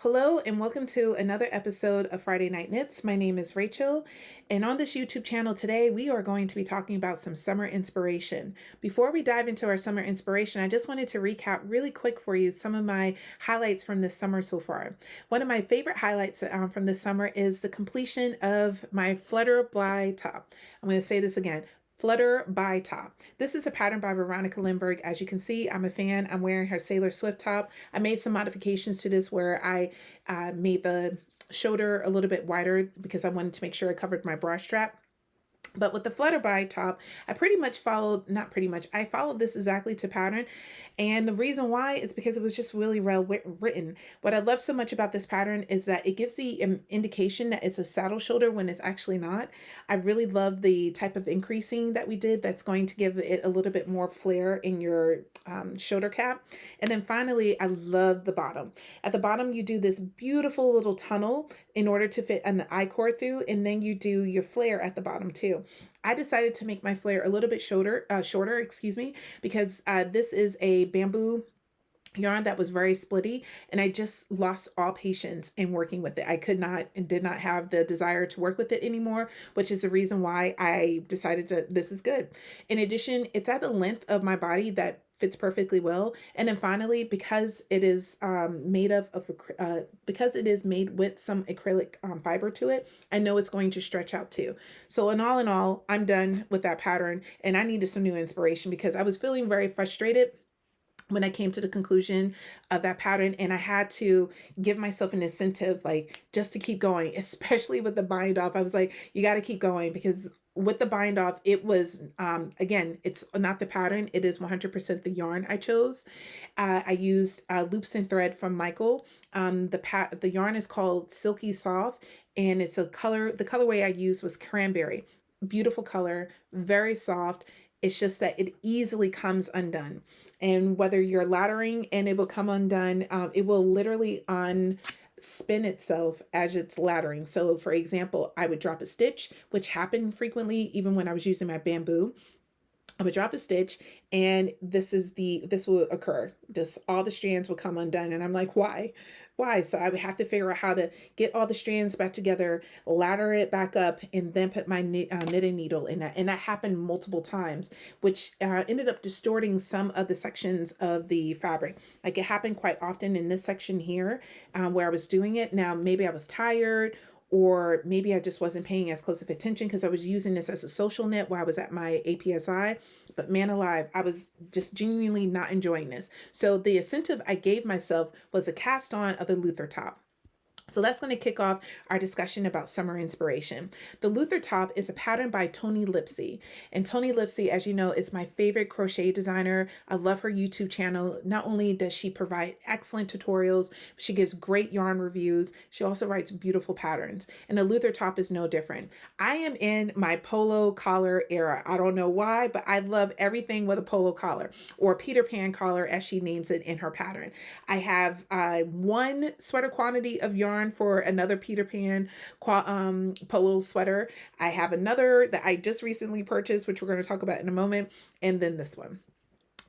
Hello and welcome to another episode of Friday Night Knits. My name is Rachel, and on this YouTube channel today, we are going to be talking about some summer inspiration. Before we dive into our summer inspiration, I just wanted to recap really quick for you some of my highlights from this summer so far. One of my favorite highlights from this summer is the completion of my Flutter By top. I'm going to say this again. Flutter by top. This is a pattern by Veronica Lindbergh. As you can see, I'm a fan. I'm wearing her Sailor Swift top. I made some modifications to this where I made the shoulder a little bit wider because I wanted to make sure I covered my bra strap. But with the Flutter By top, I I followed this exactly to pattern. And the reason why is because it was just really well written. What I love so much about this pattern is that it gives the indication that it's a saddle shoulder when it's actually not. I really love the type of increasing that we did that's going to give it a little bit more flare in your shoulder cap. And then finally, I love the bottom. At the bottom, you do this beautiful little tunnel in order to fit an I-cord through, and then you do your flare at the bottom too. I decided to make my flare a little bit shorter, because this is a bamboo yarn that was very splitty, and I just lost all patience in working with it. I could not and did not have the desire to work with it anymore, which is the reason why I decided this is good. In addition, it's at the length of my body that fits perfectly well. And then finally, because it is made because it is made with some acrylic fiber to it, I know it's going to stretch out too. So in all, I'm done with that pattern, and I needed some new inspiration because I was feeling very frustrated when I came to the conclusion of that pattern, and I had to give myself an incentive, like just to keep going, especially with the bind off. I was like, you got to keep going, because with the bind off, it was, again, it's not the pattern. It is 100% the yarn I chose. I used loops and thread from Michael. The yarn is called Silky Soft, and it's the colorway I used was cranberry. Beautiful color, very soft. It's just that it easily comes undone. And whether you're laddering and it will come undone, it will literally spin itself as it's laddering. So for example, I would drop a stitch, which happened frequently even when I was using my bamboo. I would drop a stitch, and this will occur. Just all the strands will come undone. And I'm like, why? So I would have to figure out how to get all the strands back together, ladder it back up, and then put my knitting needle in that. And that happened multiple times, which ended up distorting some of the sections of the fabric. Like it happened quite often in this section here where I was doing it. Now, maybe I was tired, or maybe I just wasn't paying as close of attention because I was using this as a social knit while I was at my APSI. But man alive, I was just genuinely not enjoying this. So the incentive I gave myself was a cast on of the Luther top. So that's going to kick off our discussion about summer inspiration. The Luther top is a pattern by Toni Lipsey. And Toni Lipsey, as you know, is my favorite crochet designer. I love her YouTube channel. Not only does she provide excellent tutorials, she gives great yarn reviews. She also writes beautiful patterns. And the Luther top is no different. I am in my polo collar era. I don't know why, but I love everything with a polo collar, or Peter Pan collar as she names it in her pattern. I have one sweater quantity of yarn for another Peter Pan polo sweater. I have another that I just recently purchased, which we're going to talk about in a moment, and then this one.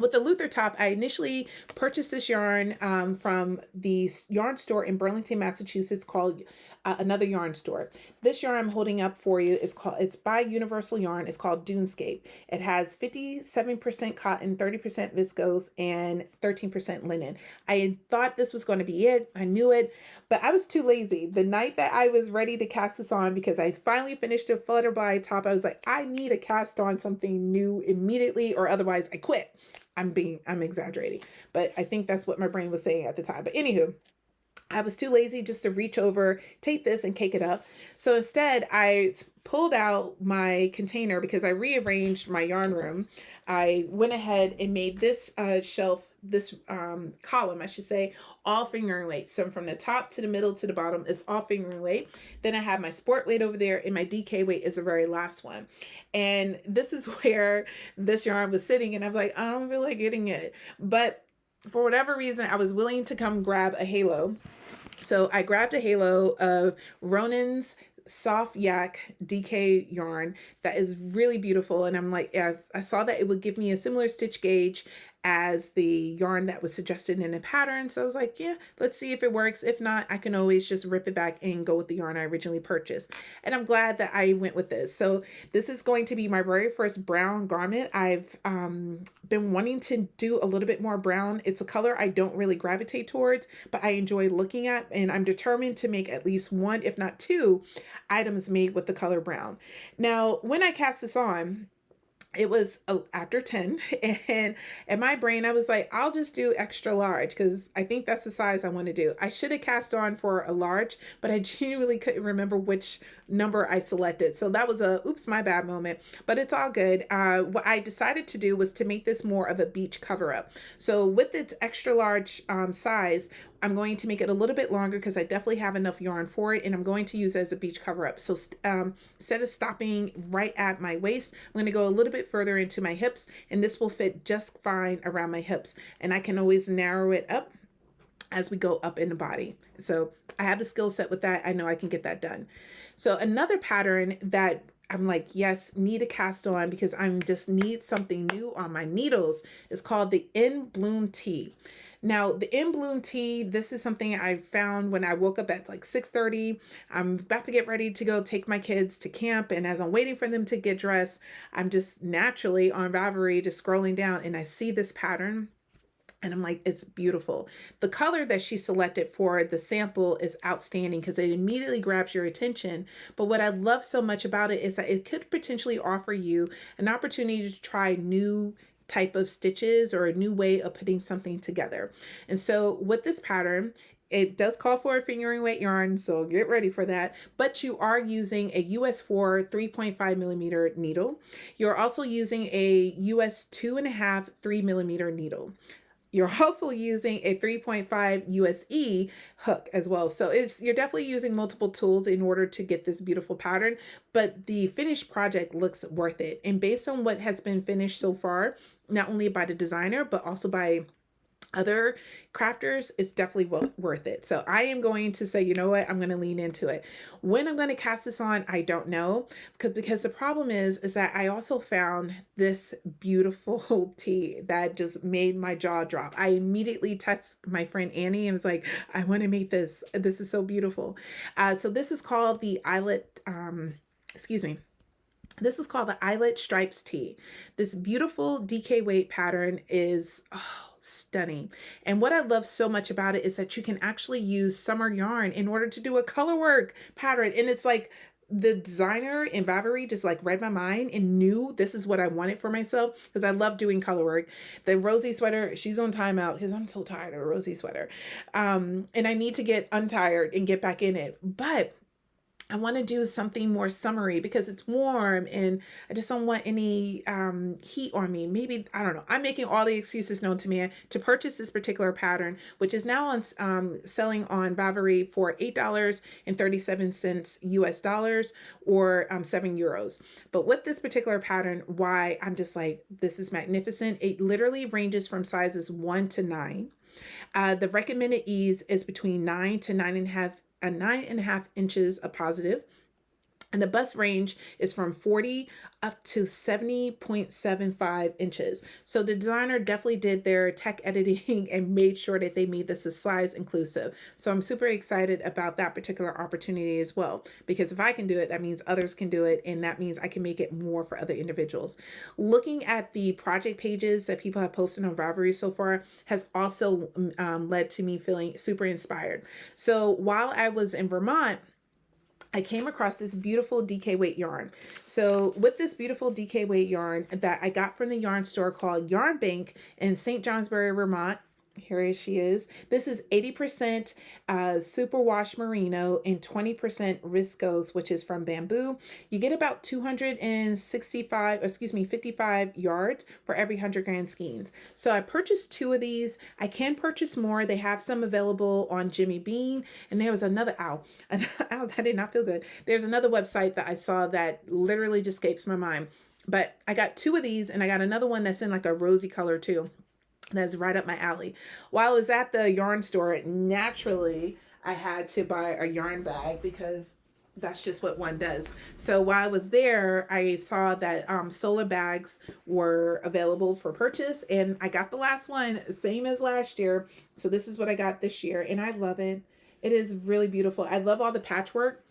With the Luther top, I initially purchased this yarn from the yarn store in Burlington, Massachusetts called Another Yarn Store. This yarn I'm holding up for you it's by Universal Yarn. It's called Dunescape. It has 57% cotton, 30% viscose, and 13% linen. I thought this was going to be it. I knew it, but I was too lazy. The night that I was ready to cast this on, because I finally finished a Flutter By top, I was like, I need to cast on something new immediately, or otherwise I quit. I'm exaggerating, but I think that's what my brain was saying at the time. But anywho, I was too lazy just to reach over, take this and cake it up. So instead I pulled out my container because I rearranged my yarn room. I went ahead and made this column, I should say, all fingering weight. So from the top to the middle to the bottom is all fingering weight. Then I have my sport weight over there, and my DK weight is the very last one. And this is where this yarn was sitting, and I was like, I don't feel like getting it. But for whatever reason, I was willing to come grab a halo. So I grabbed a halo of Ronan's soft yak DK yarn that is really beautiful. And I'm like, I saw that it would give me a similar stitch gauge as the yarn that was suggested in the pattern. So I was like, yeah, let's see if it works. If not, I can always just rip it back and go with the yarn I originally purchased. And I'm glad that I went with this. So this is going to be my very first brown garment. I've been wanting to do a little bit more brown. It's a color I don't really gravitate towards, but I enjoy looking at, and I'm determined to make at least one, if not two, items made with the color brown. Now, when I cast this on, it was after 10, and in my brain I was like, I'll just do extra large because I think that's the size I want to do. I should have cast on for a large, but I genuinely couldn't remember which number I selected. So that was a oops, my bad moment, but it's all good. What I decided to do was to make this more of a beach cover up. So with its extra large size, I'm going to make it a little bit longer because I definitely have enough yarn for it, and I'm going to use it as a beach cover up. So instead of stopping right at my waist, I'm going to go a little bit further into my hips, and this will fit just fine around my hips, and I can always narrow it up as we go up in the body. So I have the skill set with that. I know I can get that done. So another pattern that I'm like, yes, need to cast on because I'm just need something new on my needles is called the In Bloom Tee. Now, the In Bloom Tee, this is something I found when I woke up at like 6:30. I'm about to get ready to go take my kids to camp. And as I'm waiting for them to get dressed, I'm just naturally on Ravelry, just scrolling down, and I see this pattern. And I'm like, it's beautiful. The color that she selected for the sample is outstanding because it immediately grabs your attention. But what I love so much about it is that it could potentially offer you an opportunity to try new type of stitches or a new way of putting something together. And so with this pattern, it does call for a fingering weight yarn, so get ready for that. But you are using a US 4 3.5 millimeter needle. You're also using a US 2.5 3 millimeter needle. You're also using a 3.5 USE hook as well. So you're definitely using multiple tools in order to get this beautiful pattern, but the finished project looks worth it. And based on what has been finished so far, not only by the designer, but also by other crafters, it's definitely worth it. So I am going to say, you know what, I'm going to lean into it. When I'm going to cast this on, I don't know, because the problem is that I also found this beautiful tee that just made my jaw drop. I immediately texted my friend Annie and was like, I want to make this. This is so beautiful. So this is called the Eyelet, This is called the Eyelet Stripes Tee. This beautiful DK weight pattern is stunning. And what I love so much about it is that you can actually use summer yarn in order to do a color work pattern. And it's like the designer in Ravelry just like read my mind and knew this is what I wanted for myself because I love doing color work. The Rosie sweater, she's on timeout because I'm so tired of a Rosie sweater. And I need to get untired and get back in it. But I want to do something more summery because it's warm and I just don't want any heat on me. Maybe, I don't know. I'm making all the excuses known to me to purchase this particular pattern, which is now on selling on Ravelry for $8.37 US dollars or €7. But with this particular pattern, why I'm just like, this is magnificent. It literally ranges from sizes 1 to 9. The recommended ease is between 9 to 9.5 inches of positive. And the bust range is from 40 up to 70.75 inches. So the designer definitely did their tech editing and made sure that they made this a size inclusive. So I'm super excited about that particular opportunity as well, because if I can do it, that means others can do it. And that means I can make it more for other individuals. Looking at the project pages that people have posted on Ravelry so far has also led to me feeling super inspired. So while I was in Vermont, I came across this beautiful DK weight yarn. So with this beautiful DK weight yarn that I got from the yarn store called Yarn Bank in St. Johnsbury, Vermont, here she is. This is 80% superwash merino and 20% viscose, which is from bamboo. You get about 55 yards for every 100 grand skeins. So I purchased 2 of these. I can purchase more. They have some available on Jimmy Bean. And there was another, that did not feel good. There's another website that I saw that literally just escapes my mind. But I got 2 of these and I got another one that's in like a rosy color too. That's right up my alley. While I was at the yarn store, naturally, I had to buy a yarn bag because that's just what one does. So while I was there, I saw that solar bags were available for purchase, and I got the last one, same as last year. So this is what I got this year, and I love it. It is really beautiful. I love all the patchwork.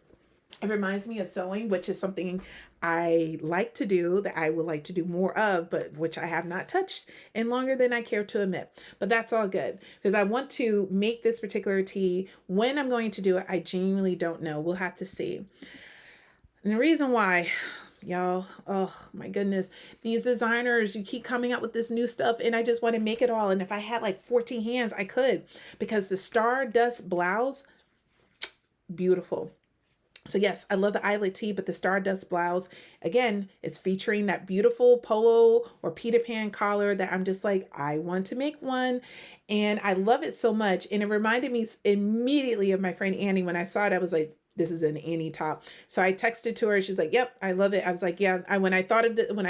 It reminds me of sewing, which is something I like to do, that I would like to do more of, but which I have not touched in longer than I care to admit. But that's all good because I want to make this particular tee. When I'm going to do it, I genuinely don't know. We'll have to see. And the reason why, y'all, oh my goodness, these designers, you keep coming up with this new stuff, and I just want to make it all. And if I had like 14 hands, I could, because the Stardust blouse, beautiful. So yes, I love the eyelet tee, but the Stardust blouse, again, it's featuring that beautiful polo or Peter Pan collar that I'm just like, I want to make one. And I love it so much. And it reminded me immediately of my friend Annie. When I saw it, I was like, this is an Annie top. So I texted to her. She's like, yep, I love it. I was like, yeah, when I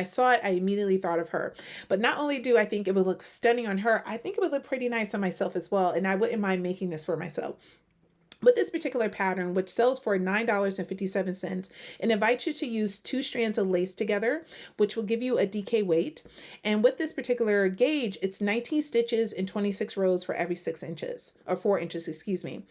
saw it, I immediately thought of her. But not only do I think it would look stunning on her, I think it would look pretty nice on myself as well. And I wouldn't mind making this for myself. With this particular pattern, which sells for $9.57, it invites you to use 2 strands of lace together, which will give you a DK weight. And with this particular gauge, it's 19 stitches and 26 rows for every 6 inches, or 4 inches, excuse me.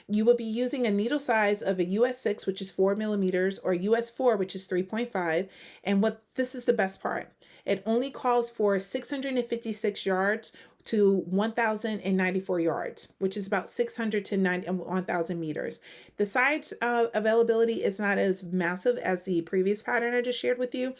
You will be using a needle size of a US 6, which is 4 millimeters, or US 4, which is 3.5. And this is the best part. It only calls for 656 yards to 1,094 yards, which is about 600 to 1,000 meters. The size availability is not as massive as the previous pattern I just shared with you.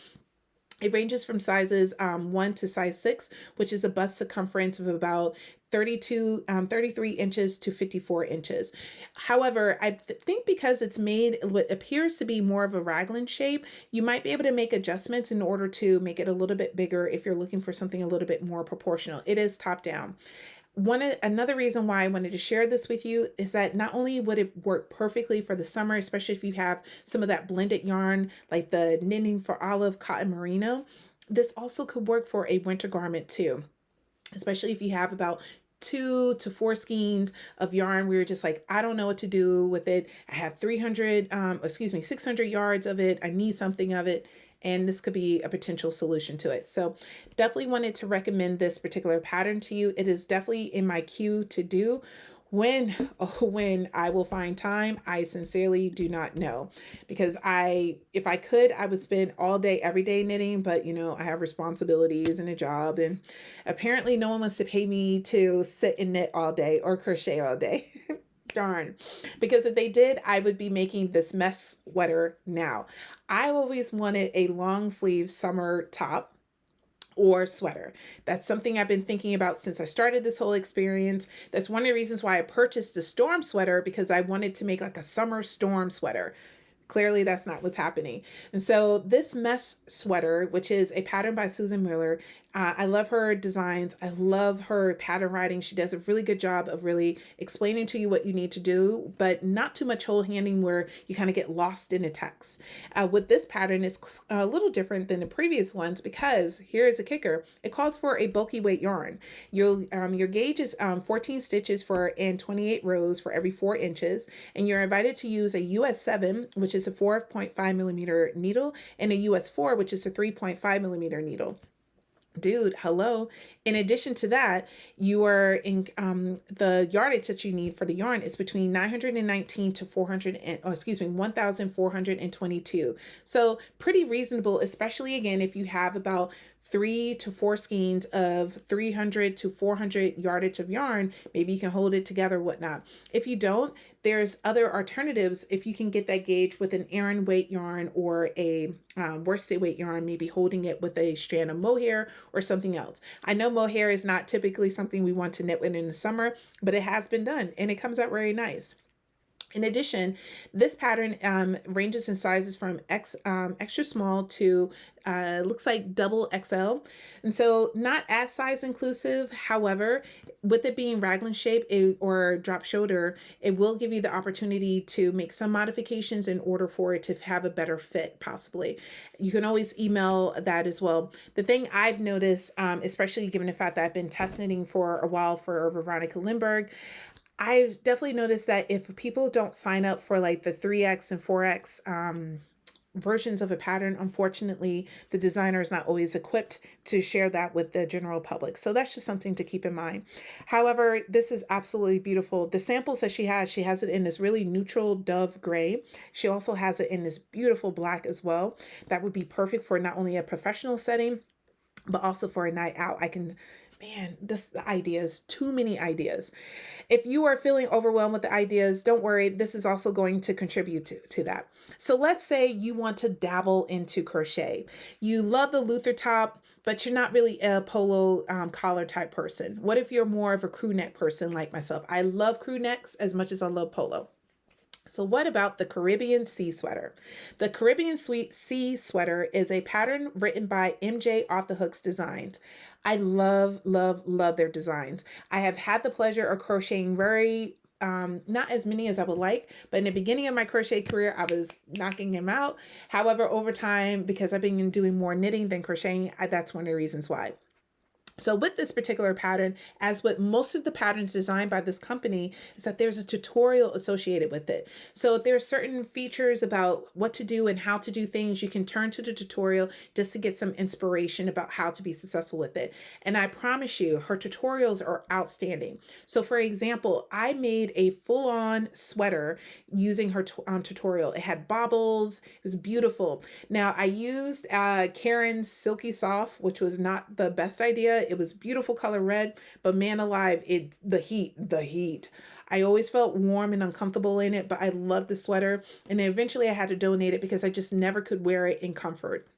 It ranges from sizes 1 to size 6, which is a bust circumference of about 33 inches to 54 inches. However, I think because it's made what appears to be more of a raglan shape, you might be able to make adjustments in order to make it a little bit bigger if you're looking for something a little bit more proportional. It is top down. Another reason why I wanted to share this with you is that not only would it work perfectly for the summer, especially if you have some of that blended yarn, like the Knitting for Olive Cotton Merino, this also could work for a winter garment too, especially if you have about 2 to 4 skeins of yarn. We were just like, I don't know what to do with it. I have 600 yards of it. I need something of it. And this could be a potential solution to it. So definitely wanted to recommend this particular pattern to you. It is definitely in my queue to do. When I will find time, I sincerely do not know, because if I could, I would spend all day, every day knitting, but I have responsibilities and a job, and apparently no one wants to pay me to sit and knit all day or crochet all day. Darn. Because if they did, I would be making this mesh sweater now. I always wanted a long sleeve summer top or sweater. That's something I've been thinking about since I started this whole experience. That's one of the reasons why I purchased the storm sweater, because I wanted to make like a summer storm sweater. Clearly, that's not what's happening. And so this mesh sweater, which is a pattern by Susan Miller, I love her designs. I love her pattern writing. She does a really good job of really explaining to you what you need to do, but not too much whole handing where you kind of get lost in the text. With this pattern, it's a little different than the previous ones, because here's a kicker. It calls for a bulky weight yarn. Your gauge is 14 stitches and 28 rows for every 4 inches. And you're invited to use a US 7, which is a 4.5 millimeter needle, and a US 4, which is a 3.5 millimeter needle. Dude, hello. In addition to that, you are in the yardage that you need for the yarn is between 919 to 1,422. So pretty reasonable, especially again, if you have about 3 to 4 skeins of 300 to 400 yardage of yarn, maybe you can hold it together, whatnot. If you don't, there's other alternatives. If you can get that gauge with an Aran weight yarn or a worsted weight yarn, maybe holding it with a strand of mohair or something else. I know mohair is not typically something we want to knit with in the summer, but it has been done and it comes out very nice. In addition, this pattern ranges in sizes from extra small to looks like double XL. And so not as size inclusive. However, with it being raglan shape or drop shoulder, it will give you the opportunity to make some modifications in order for it to have a better fit, possibly. You can always email that as well. The thing I've noticed, especially given the fact that I've been test knitting for a while for Veronica Lindbergh, I've definitely noticed that if people don't sign up for like the 3x and 4x versions of a pattern, unfortunately, the designer is not always equipped to share that with the general public. So that's just something to keep in mind. However, this is absolutely beautiful. The samples that she has it in this really neutral dove gray. She also has it in this beautiful black as well. That would be perfect for not only a professional setting, but also for a night out. Man, just the ideas, too many ideas. If you are feeling overwhelmed with the ideas, don't worry. This is also going to contribute to that. So let's say you want to dabble into crochet. You love the Luther top, but you're not really a polo collar type person. What if you're more of a crew neck person like myself? I love crew necks as much as I love polo. So what about the Caribbean Sea Sweater? The Caribbean Sea Sweater is a pattern written by MJ Off the Hooks Designs. I love, love, love their designs. I have had the pleasure of crocheting not as many as I would like, but in the beginning of my crochet career, I was knocking them out. However, over time, because I've been doing more knitting than crocheting, that's one of the reasons why. So with this particular pattern, as with most of the patterns designed by this company, is that there's a tutorial associated with it. So if there are certain features about what to do and how to do things, you can turn to the tutorial just to get some inspiration about how to be successful with it. And I promise you, her tutorials are outstanding. So for example, I made a full-on sweater using her tutorial. It had bobbles. It was beautiful. Now I used Karen's Silky Soft, which was not the best idea. It was beautiful color red, but man alive, the heat. I always felt warm and uncomfortable in it, but I loved the sweater. And then eventually I had to donate it because I just never could wear it in comfort.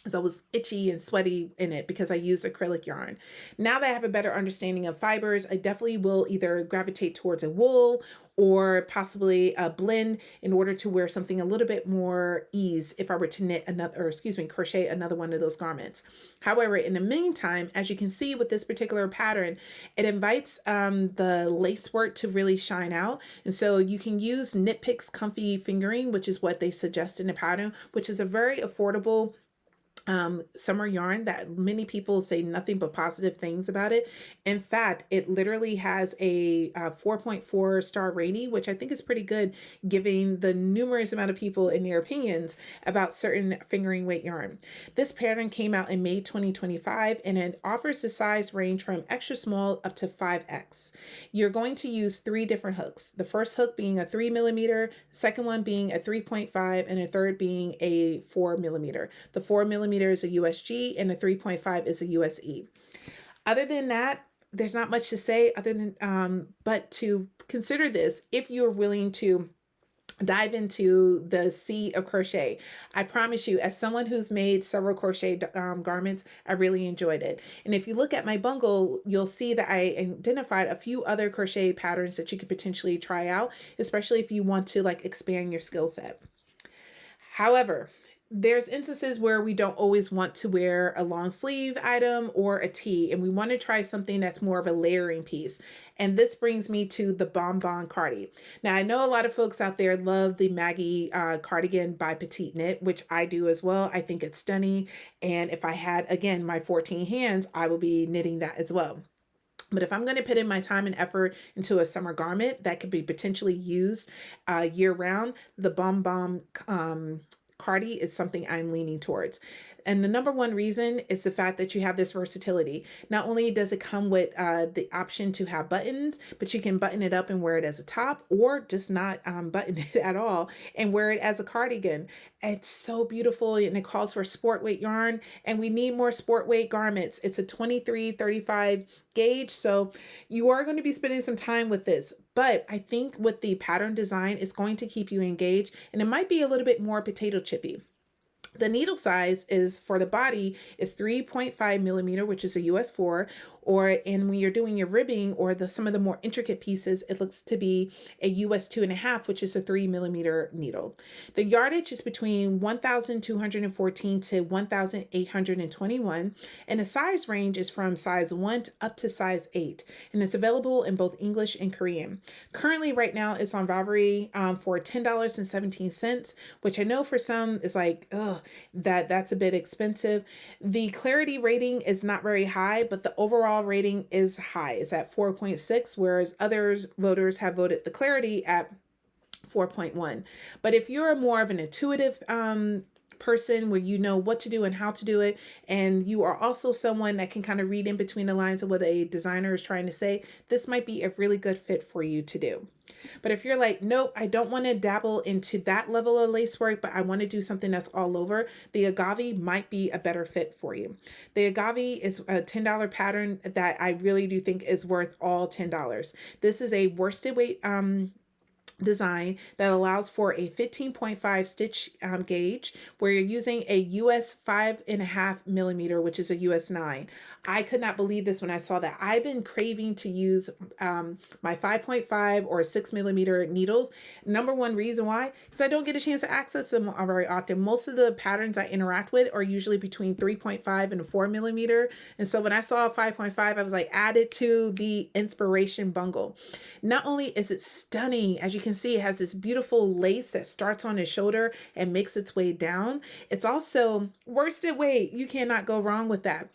So I was itchy and sweaty in it because I used acrylic yarn. Now that I have a better understanding of fibers, I definitely will either gravitate towards a wool or possibly a blend in order to wear something a little bit more ease if I were to crochet another one of those garments. However, in the meantime, as you can see with this particular pattern, it invites the lace work to really shine out. And so you can use Knit Picks Comfy Fingering, which is what they suggest in the pattern, which is a very affordable summer yarn that many people say nothing but positive things about it. In fact, it literally has a 4.4 star rating, which I think is pretty good given the numerous amount of people in their opinions about certain fingering weight yarn. This pattern came out in May 2025 and it offers the size range from extra small up to 5X. You're going to use 3 different hooks. The first hook being a 3mm, the second one being a 3.5, and a third being a 4mm. The 4mm is a USG and a 3.5 is a USE. Other than that, there's not much to say other than but to consider this if you're willing to dive into the sea of crochet. I promise you, as someone who's made several crochet garments, I really enjoyed it. And if you look at my bundle, you'll see that I identified a few other crochet patterns that you could potentially try out, especially if you want to like expand your skill set. However, there's instances where we don't always want to wear a long sleeve item or a tee, and we want to try something that's more of a layering piece. And this brings me to the Bonbon Cardi. Now, I know a lot of folks out there love the Maggie cardigan by Petite Knit, which I do as well. I think it's stunning. And if I had, again, my 14 hands, I will be knitting that as well. But if I'm going to put in my time and effort into a summer garment that could be potentially used year round, the Bonbon Cardi is something I'm leaning towards. And the number one reason is the fact that you have this versatility. Not only does it come with the option to have buttons, but you can button it up and wear it as a top, or just not button it at all and wear it as a cardigan. It's so beautiful, and it calls for sport weight yarn, and we need more sport weight garments. It's a 23-35 gauge, so you are going to be spending some time with this. But I think with the pattern design, it's going to keep you engaged, and it might be a little bit more potato chippy. The needle size is for the body is 3.5mm, which is a US 4, and when you're doing your ribbing or some of the more intricate pieces, it looks to be a US 2.5, which is a 3mm needle. The yardage is between 1,214 to 1,821, and the size range is from size 1 up to size 8, and it's available in both English and Korean. Currently, right now, it's on Ravelry for $10.17, which I know for some is like, that's a bit expensive. The clarity rating is not very high, but the overall overall rating is high. It's at 4.6, whereas others voters have voted the clarity at 4.1. But if you're more of an intuitive person where you know what to do and how to do it, and you are also someone that can kind of read in between the lines of what a designer is trying to say, this might be a really good fit for you to do. But if you're like, nope, I don't want to dabble into that level of lace work, but I want to do something that's all over, the agave might be a better fit for you. The agave is a $10 pattern that I really do think is worth all $10. This is a worsted weight design that allows for a 15.5 stitch gauge, where you're using a US 5.5 millimeter, which is a US 9. I could not believe this when I saw that. I've been craving to use my 5.5 or 6 millimeter needles. Number one reason why, because I don't get a chance to access them very often. Most of the patterns I interact with are usually between 3.5 and 4 millimeter. And so when I saw a 5.5, I was like, add it to the inspiration bundle. Not only is it stunning, as you can see, it has this beautiful lace that starts on his shoulder and makes its way down. It's also worsted weight. You cannot go wrong with that.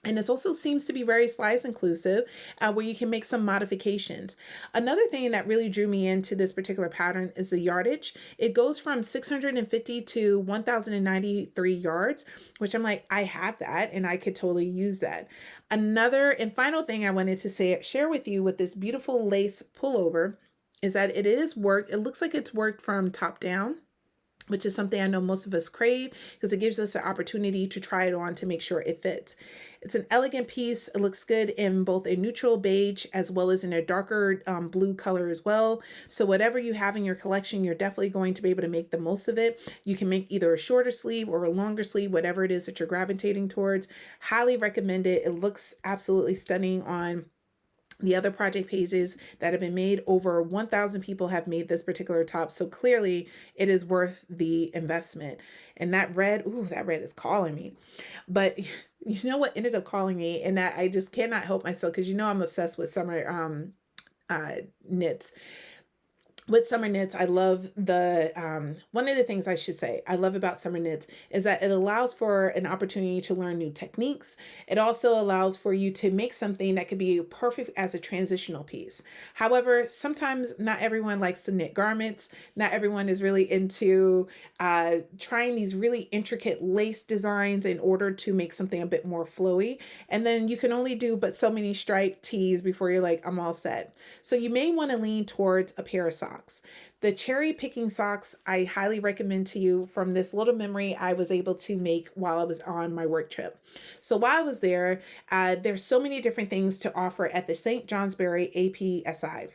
And this also seems to be very size inclusive, where you can make some modifications. Another thing that really drew me into this particular pattern is the yardage. It goes from 650 to 1,093 yards, which I'm like, I have that and I could totally use that. Another and final thing I wanted to share with you with this beautiful lace pullover is that it is worked. It looks like it's worked from top down, which is something I know most of us crave because it gives us an opportunity to try it on to make sure it fits. It's an elegant piece. It looks good in both a neutral beige as well as in a darker blue color as well. So whatever you have in your collection, you're definitely going to be able to make the most of it. You can make either a shorter sleeve or a longer sleeve, whatever it is that you're gravitating towards. Highly recommend it. It looks absolutely stunning on the other project pages that have been made. Over 1,000 people have made this particular top. So clearly it is worth the investment. And that red, ooh, that red is calling me. But you know what ended up calling me, and that I just cannot help myself, because you know I'm obsessed with summer knits. With summer knits, I love one of the things I should say I love about summer knits is that it allows for an opportunity to learn new techniques. It also allows for you to make something that could be perfect as a transitional piece. However, sometimes not everyone likes to knit garments. Not everyone is really into trying these really intricate lace designs in order to make something a bit more flowy. And then you can only do but so many striped tees before you're like, I'm all set. So you may want to lean towards a pair of socks. The cherry picking socks, I highly recommend to you from this little memory I was able to make while I was on my work trip. So while I was there, there's so many different things to offer at the St. Johnsbury APSI.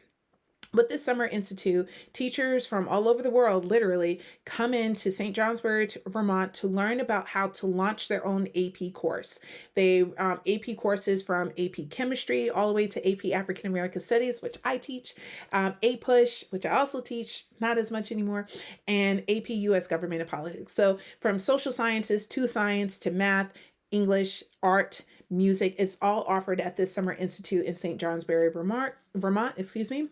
With this Summer Institute, teachers from all over the world literally come into St. Johnsbury, Vermont to learn about how to launch their own AP course. They AP courses from AP Chemistry all the way to AP African American Studies, which I teach, APUSH, which I also teach, not as much anymore, and AP US Government and Politics. So from social sciences to science to math, English, art, music, it's all offered at this Summer Institute in St. Johnsbury, Vermont, excuse me.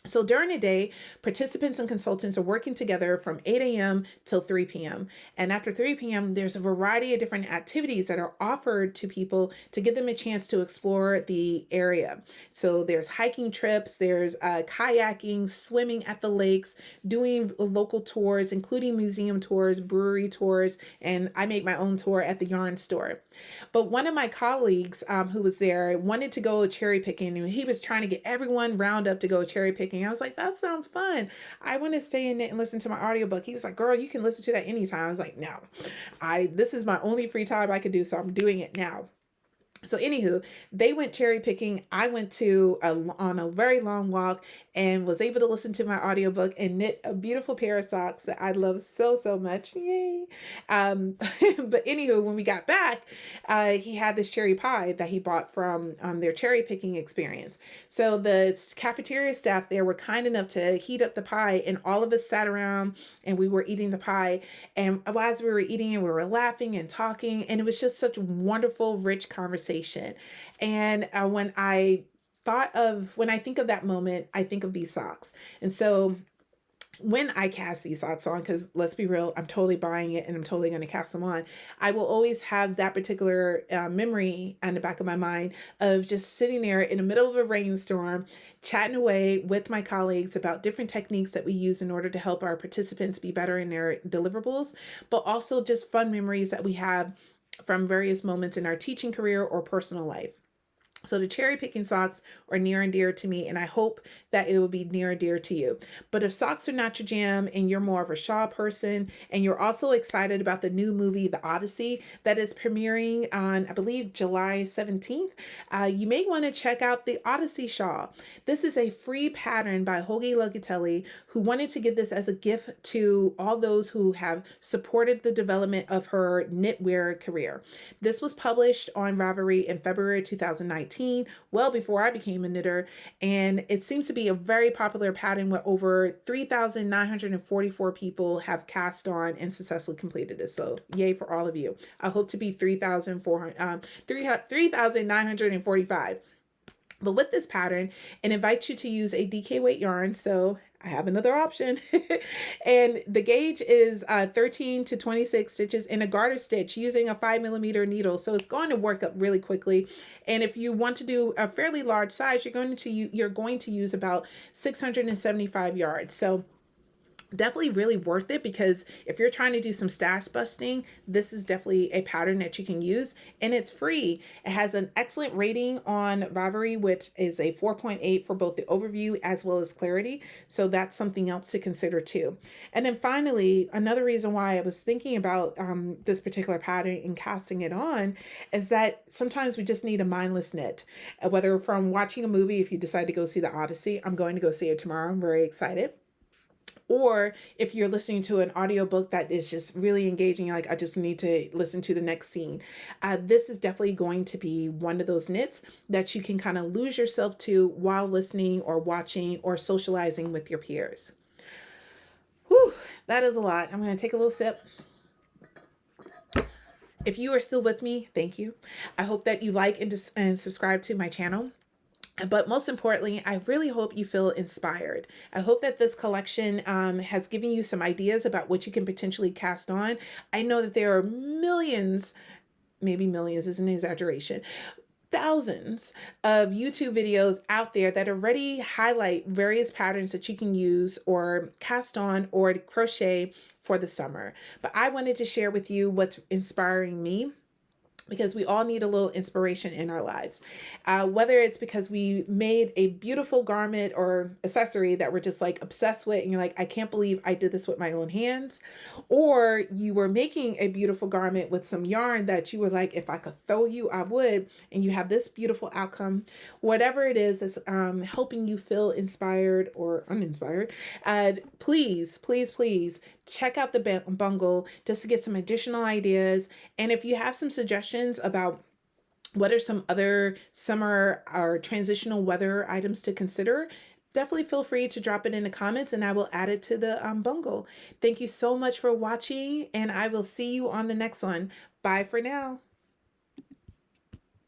So during the day, participants and consultants are working together from 8 a.m. till 3 p.m. And after 3 p.m., there's a variety of different activities that are offered to people to give them a chance to explore the area. So there's hiking trips, there's kayaking, swimming at the lakes, doing local tours, including museum tours, brewery tours, and I make my own tour at the yarn store. But one of my colleagues who was there wanted to go cherry picking, and he was trying to get everyone round up to go cherry picking. I was like, that sounds fun. I want to stay in it and listen to my audiobook. He was like, girl, you can listen to that anytime. I was like, no, this is my only free time I could do, so I'm doing it now. So anywho, they went cherry picking. I went on a very long walk and was able to listen to my audiobook and knit a beautiful pair of socks that I love so, so much. Yay. But anywho, when we got back, he had this cherry pie that he bought from their cherry picking experience. So the cafeteria staff there were kind enough to heat up the pie, and all of us sat around and we were eating the pie. And as we were eating it, we were laughing and talking, and it was just such a wonderful, rich conversation. And when I think of that moment, I think of these socks. And so when I cast these socks on, because let's be real, I'm totally buying it and I'm totally going to cast them on, I will always have that particular memory on the back of my mind of just sitting there in the middle of a rainstorm, chatting away with my colleagues about different techniques that we use in order to help our participants be better in their deliverables, but also just fun memories that we have from various moments in our teaching career or personal life. So the cherry picking socks are near and dear to me, and I hope that it will be near and dear to you. But if socks are not your jam and you're more of a shawl person, and you're also excited about the new movie, The Odyssey, that is premiering on, I believe, July 17th, you may want to check out the Odyssey shawl. This is a free pattern by Hoagie Locatelli, who wanted to give this as a gift to all those who have supported the development of her knitwear career. This was published on Ravelry in February 2019. Well before I became a knitter, and it seems to be a very popular pattern where over 3,944 people have cast on and successfully completed this. So yay for all of you. I hope to be 3,945. But with this pattern, it invites you to use a DK weight yarn. So I have another option. And the gauge is 13 to 26 stitches in a garter stitch using a 5mm needle. So it's going to work up really quickly. And if you want to do a fairly large size, you're going to use about 675 yards. So definitely really worth it, because if you're trying to do some stash busting, this is definitely a pattern that you can use, and it's free. It has an excellent rating on Ravelry, which is a 4.8 for both the overview as well as clarity. So that's something else to consider too. And then finally, another reason why I was thinking about this particular pattern and casting it on is that sometimes we just need a mindless knit, whether from watching a movie. If you decide to go see The Odyssey, I'm going to go see it tomorrow. I'm very excited. Or if you're listening to an audiobook that is just really engaging, like I just need to listen to the next scene. This is definitely going to be one of those knits that you can kind of lose yourself to while listening or watching or socializing with your peers. Whew, that is a lot. I'm going to take a little sip. If you are still with me, thank you. I hope that you like and subscribe to my channel. But most importantly, I really hope you feel inspired. I hope that this collection has given you some ideas about what you can potentially cast on. I know that there are millions, maybe millions is an exaggeration, thousands of YouTube videos out there that already highlight various patterns that you can use or cast on or crochet for the summer. But I wanted to share with you what's inspiring me, because we all need a little inspiration in our lives. Whether it's because we made a beautiful garment or accessory that we're just like obsessed with, and you're like, I can't believe I did this with my own hands. Or you were making a beautiful garment with some yarn that you were like, if I could throw you, I would. And you have this beautiful outcome. Whatever it is helping you feel inspired or uninspired. Please, please, please check out the bungle just to get some additional ideas. And if you have some suggestions about what are some other summer or transitional weather items to consider, definitely feel free to drop it in the comments and I will add it to the bungle. Thank you so much for watching, and I will see you on the next one. Bye for now.